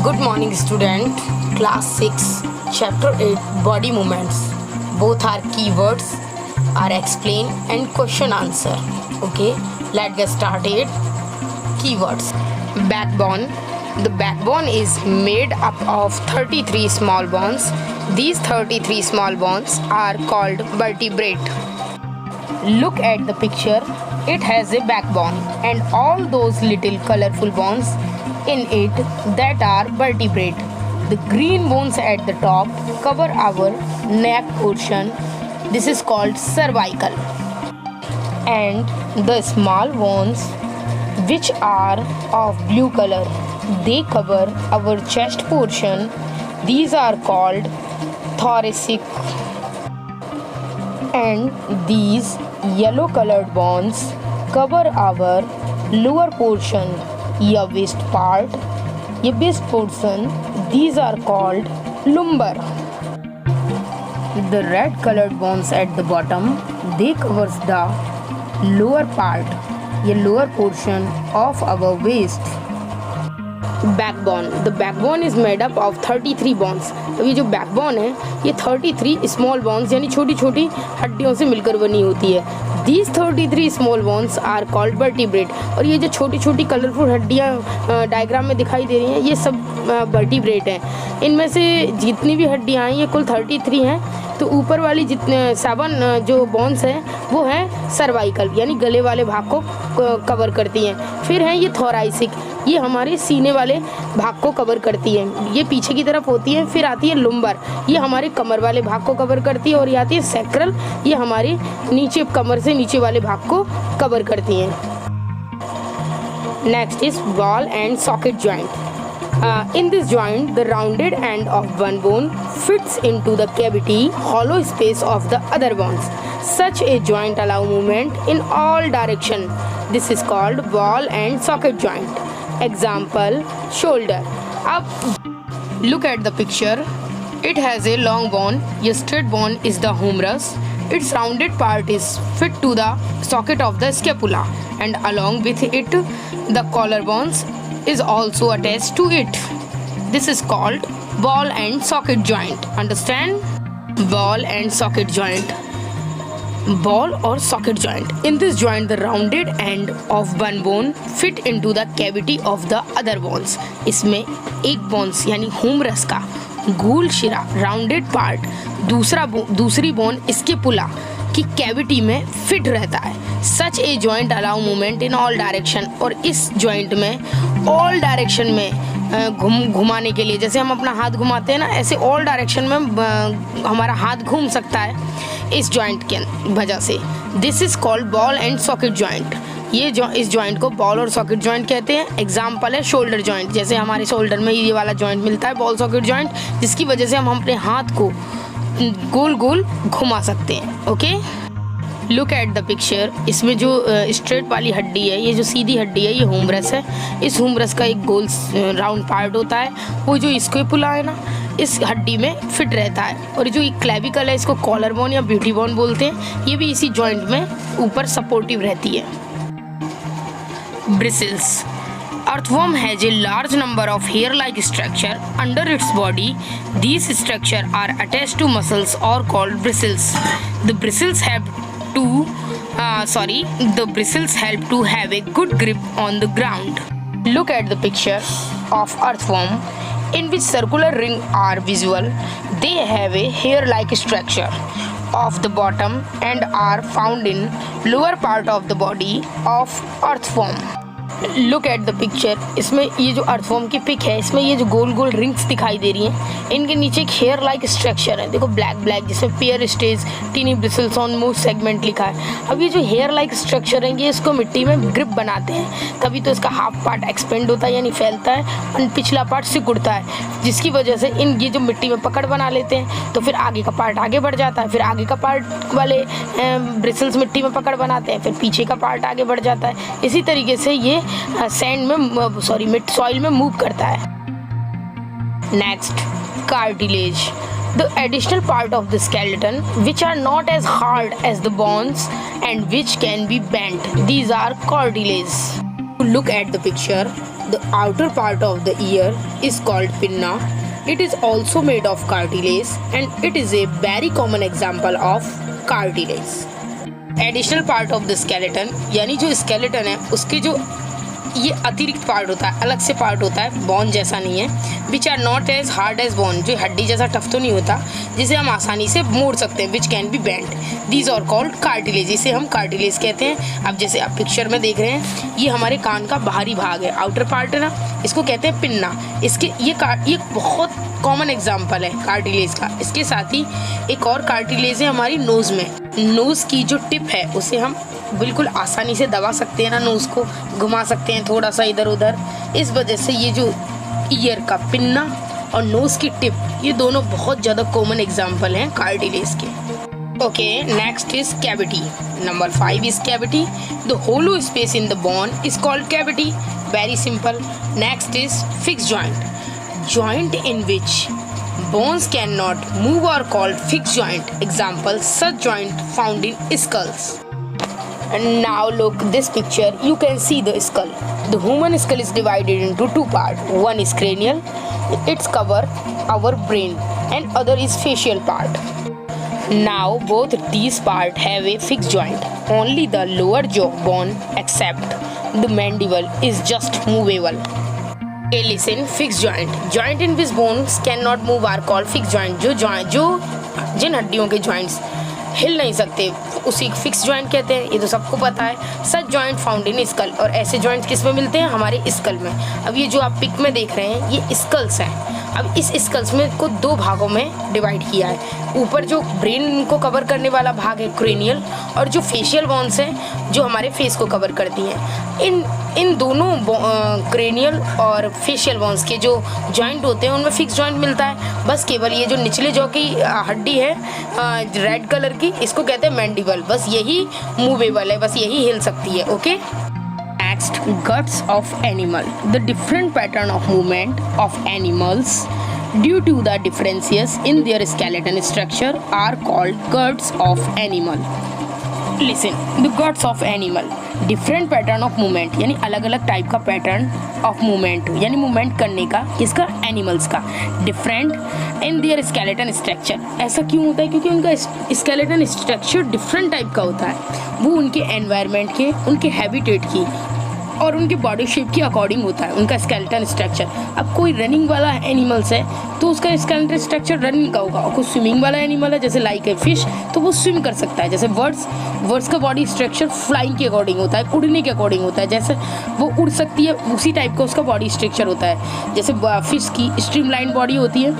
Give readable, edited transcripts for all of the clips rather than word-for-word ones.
Good morning, student. Class 6, Chapter 8, Body Movements. Both are keywords, are explain and question answer. Okay, let's get started. Keywords. Backbone. The backbone is made up of 33 small bones. These 33 small bones are called vertebrate. Look at the picture. It has a backbone and all those little colorful bones in it that are vertebrate. The green bones at the top cover our neck portion. This is called cervical. And the small bones, which are of blue color, they cover our chest portion. These are called thoracic. And these yellow colored bones cover our lower portion, या waist part, या waist portion. These are called lumbar. The red colored bones at the bottom, they covers the lower part, या lower portion of our waist. Backbone. The backbone is made up of 33 bones. तो ये जो backbone है ये 33 small bones यानी छोटी छोटी हड्डियों से मिलकर बनी होती है. These 33 small bones are called vertebrate. और ये जो छोटी छोटी कलरफुल हड्डियाँ डायग्राम में दिखाई दे रही हैं ये सब vertebrate हैं. इनमें से जितनी भी हड्डियाँ हैं ये कुल 33 हैं. तो ऊपर वाली जितने 7 जो बोन्स हैं वो हैं सर्वाइकल यानी गले वाले भाग को कवर करती हैं. फिर हैं ये थोराइसिक, ये हमारे सीने वाले भाग को कवर करती है, ये पीछे की तरफ होती है. फिर आती है लुम्बर, ये हमारे कमर वाले भाग को कवर करती है. और ये आती है सैक्रल, ये हमारे नीचे कमर से नीचे वाले भाग को कवर करती हैं. Next is ball and socket joint. In this joint, the rounded end of one bone fits into the cavity, hollow space of the other bones. Such a joint allow movement in all direction. This is called ball and socket joint. Example, shoulder. Up, look at the picture. It has a long bone. A straight bone is the humerus. Its rounded part is fit to the socket of the scapula, and along with it, the collarbones is also attached to it. This is called ball and socket joint. Understand? Ball and socket joint. Ball or socket joint. In this joint, the rounded end of one bone fit into the cavity of the other bones. इसमें एक bones यानी humerus का गोल शिरा rounded part दूसरी bone scapula की cavity में fit रहता है. Such a joint allow movement in all direction. और इस जॉइंट में ऑल डायरेक्शन में घुमाने के लिए जैसे हम अपना हाथ घुमाते हैं ना ऐसे ऑल डायरेक्शन में हमारा हाथ घूम सकता है इस जॉइंट के वजह से. This is called ball and socket joint. ये इस जॉइंट को बॉल और सॉकेट जॉइंट कहते हैं. एग्जाम्पल है शोल्डर जॉइंट. जैसे हमारे शोल्डर में ये वाला जॉइंट मिलता है बॉल सॉकेट जॉइंट, जिसकी वजह से हम अपने हाथ को गोल गोल घुमा सकते हैं. Okay, look at the picture. इसमें जो स्ट्रेट वाली हड्डी है, ये जो सीधी हड्डी है, ये हुमरस है. इस हुमरस का एक गोल राउंड पार्ट होता है, वो जो स्कैपुला है ना इस हड्डी में फिट रहता है. और जो एक क्लेविकल है इसको कॉलर बोन या ब्यूटी बोन बोलते हैं, ये भी इसी जॉइंट में ऊपर सपोर्टिव रहती है. Bristles. Earthworm has a large number of hair-like structure under its body. These structures are attached to muscles or called bristles. The bristles help to have a good grip on the ground. Look at the picture of earthworm in which circular rings are visible. They have a hair-like structure of the bottom and are found in lower part of the body of earthworm. Look at the picture. इसमें ये जो earthworm की pick है इसमें ये जो गोल गोल rings दिखाई दे रही हैं, इनके नीचे एक हेयर लाइक स्ट्रक्चर है. देखो ब्लैक जिसमें pair stage tiny bristles on move segment लिखा है. अब ये जो हेयर लाइक स्ट्रक्चर है ये इसको मिट्टी में ग्रिप बनाते हैं. कभी तो इसका हाफ पार्ट एक्सपेंड होता है यानी फैलता है और पिछला पार्ट सिकुड़ता है, जिसकी वजह से ये जो मिट्टी में पकड़ बना लेते हैं. तो फिर आगे का पार्ट आगे बढ़ जाता है, फिर आगे का पार्ट वाले ब्रिसल्स मिट्टी में पकड़ बनाते हैं, फिर पीछे का पार्ट आगे बढ़ जाता है. इसी तरीके से ये सैंड में सॉइल में मूव करता है. Next, cartilage. The additional part of the skeleton which are not as hard as the bones and which can be bent. These are cartilage. Look at the picture. The outer part of the ear is called pinna. It is also made of cartilage and it is a very common example of cartilage. Additional part of the skeleton, यानी जो skeleton है उसके जो ये अतिरिक्त part होता है, अलग से पार्ट होता है, बोन जैसा नहीं है, which are not as hard as bone, जो हड्डी जैसा टफ तो नहीं होता, जिसे हम आसानी से मोड़ सकते हैं, which can be bend, these are called cartilage, इसे हम कार्टिलेज कहते हैं। अब जैसे आप पिक्चर में देख रहे हैं, ये हमारे कान का बाहरी भाग है, आउटर पार्ट है ना, इसको कहते हैं पिन्ना। इसके ये बहुत कॉमन एग्जाम्पल है कार्टिलेज का। इसके साथ ही एक और कार्टिलेज है हमारी नोज़ में, नोज़ की जो टिप है उसे हम बिल्कुल आसानी से दबा सकते हैं ना, नोज़ को घुमा सकते हैं थोड़ा सा इधर उधर। इस वजह से ये जो ईयर का पिन्ना और नोज़ की टिप, ये दोनों बहुत ज़्यादा कॉमन एग्जाम्पल हैं कार्टिलेज के। Okay, next is cavity. Number 5 is cavity. The hollow space in the bone is called cavity. Very simple. Next is fix joint. Joint in which bones cannot move are called fixed joint. Example, such joint found in skulls. And now look this picture, you can see the skull. The human skull is divided into two parts. One is cranial, it's cover our brain, and other is facial part. Now both these parts have a fixed joint. Only the lower jaw bone except the mandible is just movable. Okay, listen, fixed joint. Joint in which bones cannot move are called fixed joint. जो जिन हड्डियों के joints हिल नहीं सकते उसी fix joint कहते हैं, ये तो सबको पता है। सच जॉइंट फाउंड इन स्कल, और ऐसे जॉइंट किस में मिलते हैं? हमारे स्कल में। अब ये जो आप पिक में देख रहे हैं ये स्कल्स हैं। अब इस स्कल्स में को दो भागों में डिवाइड किया है। ऊपर जो ब्रेन को कवर करने वाला भाग है क्रेनियल, और जो फेशियल बोन्स हैं जो हमारे फेस को कवर करती हैं। इन दोनों क्रेनियल और फेशियल बोन्स के जो जॉइंट होते हैं उनमें फिक्स जॉइंट मिलता है। बस केवल ये जो निचले जॉ की हड्डी है रेड कलर की, इसको कहते हैं मैंडिबल, बस यही मूवेबल है, बस यही हिल सकती है। Okay, next, guts of animal. The different pattern of movement of animals due to the differences in their skeleton structure are called guts of animal. Listen, the guts of animal, different pattern of movement, यानी अलग अलग type का pattern of movement, यानी movement करने का, किसका? Animals का। Different in their skeleton structure, ऐसा क्यों होता है? क्योंकि उनका स्केलेटन स्ट्रक्चर डिफरेंट टाइप का होता है। वो उनके एनवायरनमेंट के, उनके हैबिटेट की और उनके बॉडी शेप के अकॉर्डिंग होता है उनका स्केलेटन स्ट्रक्चर। अब कोई रनिंग वाला एनिमल्स है तो उसका स्केलेटन स्ट्रक्चर रनिंग का होगा, और कोई स्विमिंग वाला एनिमल है जैसे लाइक है फिश, तो वो स्विम कर सकता है। जैसे बर्ड्स का बॉडी स्ट्रक्चर फ्लाइंग के अकॉर्डिंग होता है, उड़ने के अकॉर्डिंग होता है, जैसे वो उड़ सकती है उसी टाइप का उसका बॉडी स्ट्रक्चर होता है। जैसे फिश की स्ट्रीमलाइन बॉडी होती है,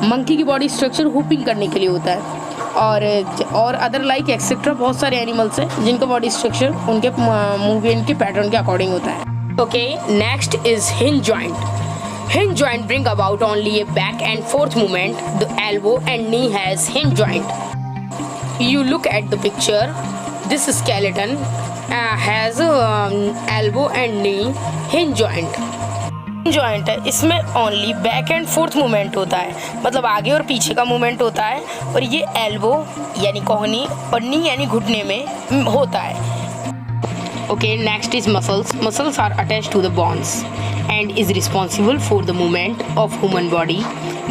मंकी की बॉडी स्ट्रक्चर हुपिंग करने के लिए होता है, और अदर लाइक एक्सेट्रा बहुत सारे एनिमल्स हैं जिनका बॉडी स्ट्रक्चर उनके मूवमेंट के पैटर्न के अकॉर्डिंग होता है। Okay, next is hinge joint. Hinge joint bring about only A back and fourth movement. The elbow and knee has hinge joint. You look at the picture, this skeleton has elbow and knee hinge joint. Joint है, इसमें only back and fourth movement होता है, मतलब आगे और पीछे का movement होता है, और ये एल्बो यानी कोहनी और नी यानी घुटने में होता है। Okay, next is muscles. Muscles are attached to the bones and is responsible for the movement of human body.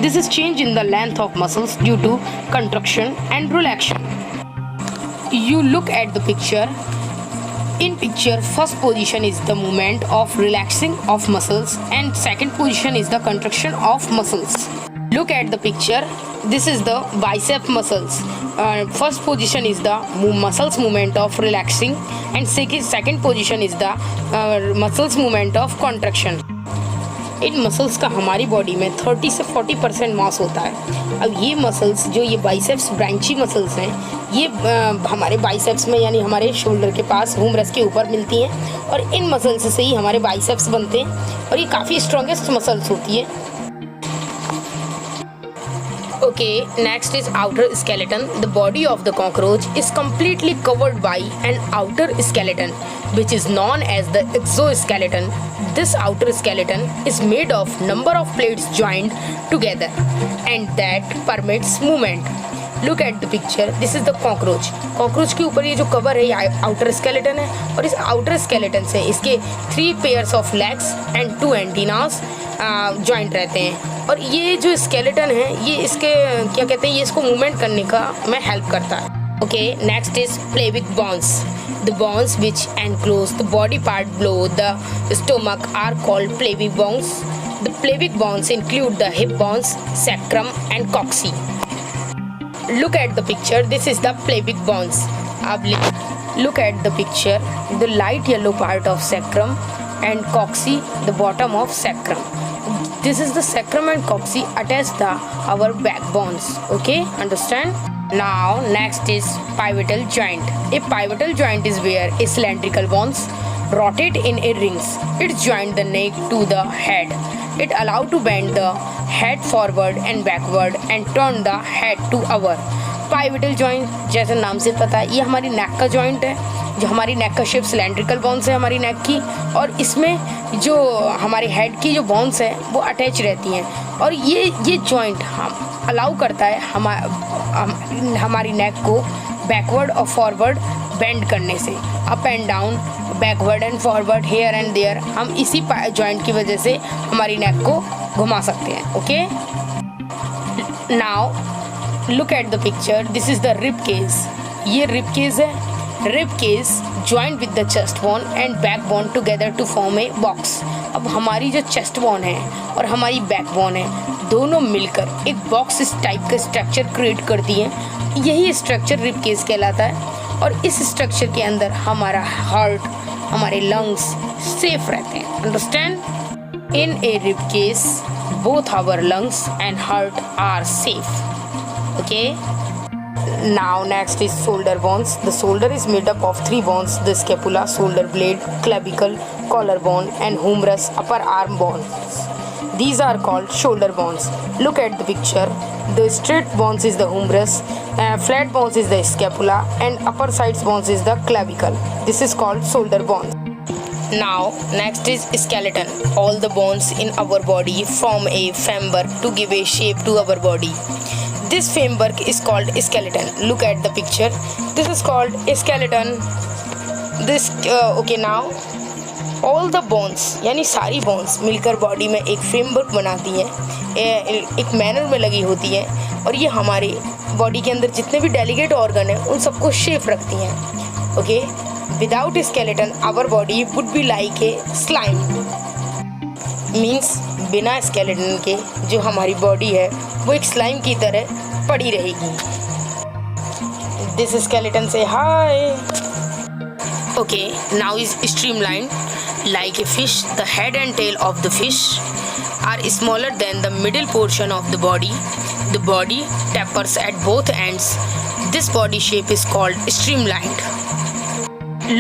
This is change in the length of muscles due to contraction and relaxation. You look at the picture. In picture, first position is the movement of relaxing of muscles and second position is the contraction of muscles. Look at the picture. This is the bicep muscles. First position is the muscles movement of relaxing and second position is the muscles movement of contraction. In muscles का हमारी body में 30 से 40% मास होता है। अब ये muscles जो ये बाइसेप्स ब्रांची मसल्स हैं, ये हमारे बाइसेप्स में यानी हमारे शोल्डर के पास ह्यूमरस के ऊपर मिलती हैं, और इन मसल्स से ही हमारे बाइसेप्स बनते हैं, और ये काफ़ी स्ट्रॉन्गेस्ट मसल्स होती है। Okay, next is outer skeleton. The body of the cockroach is completely covered by an outer skeleton, which is known as the exoskeleton. This outer skeleton is made of number of plates joined together, and that permits movement. Look at the picture, this is the cockroach. Cockroach के ऊपर ये जो cover है ये outer skeleton है, और इस outer skeleton से इसके 3 pairs of legs and 2 antennas joint रहते हैं। और ये जो स्केलेटन है ये इसके क्या कहते हैं, ये इसको मूवमेंट करने का में हेल्प करता है। Okay, next is pelvic bones. The bones which enclose the body part below the stomach are called pelvic bones. The pelvic bones include the hip bones, sacrum and coccyx. Look at the picture. This is the pelvic bones. अब look at the picture. The light yellow part of sacrum and coccyx, the bottom of sacrum. This is the sacrum and coccyx attach the our backbones. Okay, understand? Now next is pivotal joint. A pivotal joint is where a cylindrical bones rotate in a rings. It joins the neck to the head. It allow to bend the head forward and backward and turn the head to our pivotal joint. जैसे नाम से पता है ये हमारी नेक का joint है, जो हमारी नेक का शेप सिलेंड्रिकल बोन्स है हमारी नेक की, और इसमें जो हमारी हेड की जो बोन्स है वो अटैच रहती हैं। और ये जॉइंट हम अलाउ करता है हमारी नेक को बैकवर्ड और फॉरवर्ड बेंड करने से, up and down, backward and forward, here and there. हम इसी जॉइंट की वजह से हमारी नेक को घुमा सकते हैं। Okay, now look at the picture, this is the rib case. ये रिब केस है। Rib case joint with the chest bone and back bone together to form a box. अब हमारी जो चेस्ट बोन है और हमारी बैक बोन है दोनों मिलकर एक बॉक्स इस टाइप का स्ट्रक्चर क्रिएट करती हैं। यही स्ट्रक्चर रिब केस कहलाता है, और इस स्ट्रक्चर के अंदर हमारा हार्ट, हमारे लंग्स सेफ रहते हैं। Understand? In a rib case both our lungs and heart are safe. Okay, now next is shoulder bones. The shoulder is made up of 3 bones: the scapula, shoulder blade, clavicle, collarbone and humerus, upper arm bones. These are called shoulder bones. Look at the picture. The straight bones is the humerus, flat bones is the scapula and upper sides bones is the clavicle. This is called shoulder bones. Now next is skeleton. All the bones in our body form a framework to give a shape to our body. This framework is called skeleton. Look at the picture. This is called skeleton. Okay, now all the bones यानी सारी bones मिलकर body में एक framework बनाती हैं, एक manner में लगी होती हैं, और ये हमारे बॉडी के अंदर जितने भी डेलिकेट ऑर्गन हैं उन सबको शेप रखती हैं। Okay, without skeleton our body would be like a slime. Means बिना स्केलेटन के जो हमारी बॉडी है वो एक स्लाइम की तरह पड़ी रहेगी। दिस स्केलेटन से hi. Okay, now is streamline like a fish. The head and tail of the fish are smaller than the middle portion of the body. The body tapers at both ends. This body shape is called streamlined.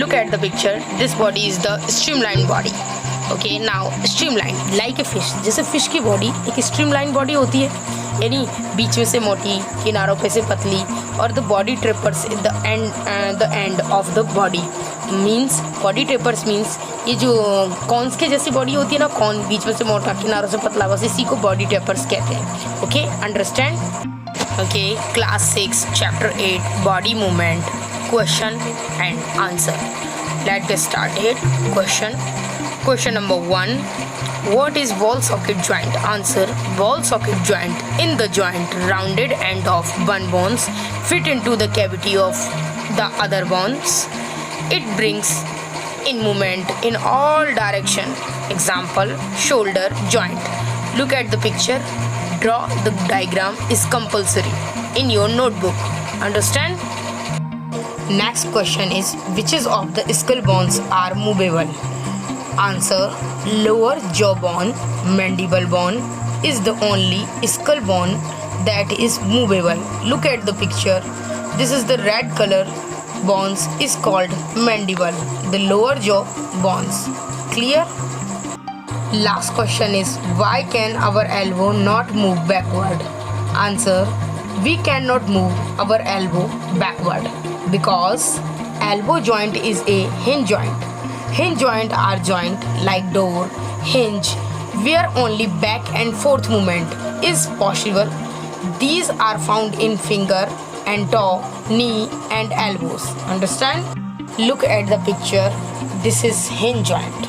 Look at the picture. This body is the streamlined body. Okay, now streamlined like a fish. जैसे fish की body एक streamline body होती है, यानी बीच में से मोटी, किनारों पे से पतली, और the body tapers the end of the body means body tapers means ये जो कॉर्न्स के जैसी बॉडी होती है ना, कॉर्न बीच में से मोटा किनारों से पतला, बस इसी को बॉडी ट्रेपर्स कहते हैं। Okay, understand? Okay, class 6 chapter 8 body movement, question and answer. Let get started. Question number 1. What is wall socket joint? Answer. Wall socket joint. In the joint, rounded end of one bones fit into the cavity of the other bones. It brings in movement in all direction. Example, shoulder joint. Look at the picture. Draw the diagram is compulsory in your notebook. Understand? Next question is, which of the skull bones are movable? Answer. Lower jaw bone, mandible bone is the only skull bone that is movable. Look at the picture. This is the red color bones is called mandible, the lower jaw bones. Clear? Last question is, why can our elbow not move backward? Answer. We cannot move our elbow backward because elbow joint is a hinge joint. Hinge joint are joint like door, hinge, where only back and forth movement is possible. These are found in finger, and toe, knee and elbows. Understand? Look at the picture. This is hinge joint.